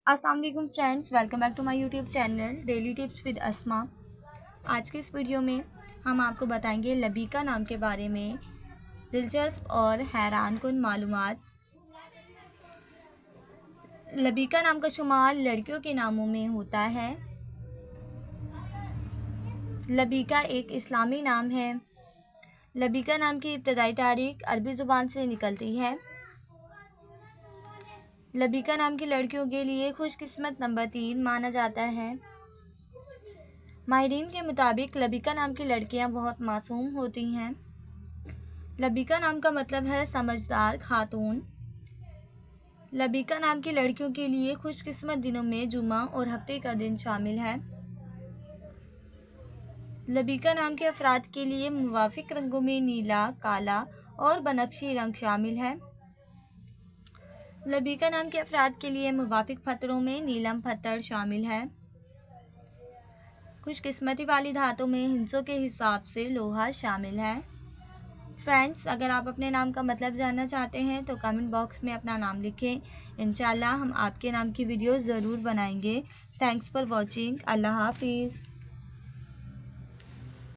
अस्सलाम वालेकुम friends, welcome back to my YouTube channel daily tips with Asma. आज के इस वीडियो में हम आपको बताएंगे लबीका नाम के बारे में दिलचस्प और हैरान कुन मालूमात। लबीका नाम का शुमार लड़कियों के नामों में होता है। लबीका एक इस्लामी नाम है। लबीका नाम की इब्तदाई तारीख अरबी ज़ुबान से निकलती है। लबीका नाम की लड़कियों के लिए खुशकिस्मत नंबर 3 माना जाता है। माहिरीन के मुताबिक लबीका नाम की लड़कियां बहुत मासूम होती हैं। लबीका नाम का मतलब है समझदार खातून। लबीका नाम की लड़कियों के लिए खुशकिस्मत दिनों में जुमा और हफ्ते का दिन शामिल है। लबीका नाम के अफराद के लिए मुवाफिक रंगों में नीला, काला और बनफशी रंग शामिल है। लबीका नाम के अफराद के लिए मुवाफिक पत्थरों में नीलम पत्थर शामिल है। खुशकिस्मती वाली धातों में हिंसों के हिसाब से लोहा शामिल है। फ्रेंड्स, अगर आप अपने नाम का मतलब जानना चाहते हैं तो कमेंट बॉक्स में अपना नाम लिखें। इंशाल्लाह हम आपके नाम की वीडियो ज़रूर बनाएंगे। Thanks for watching. अल्लाह हाफिज़।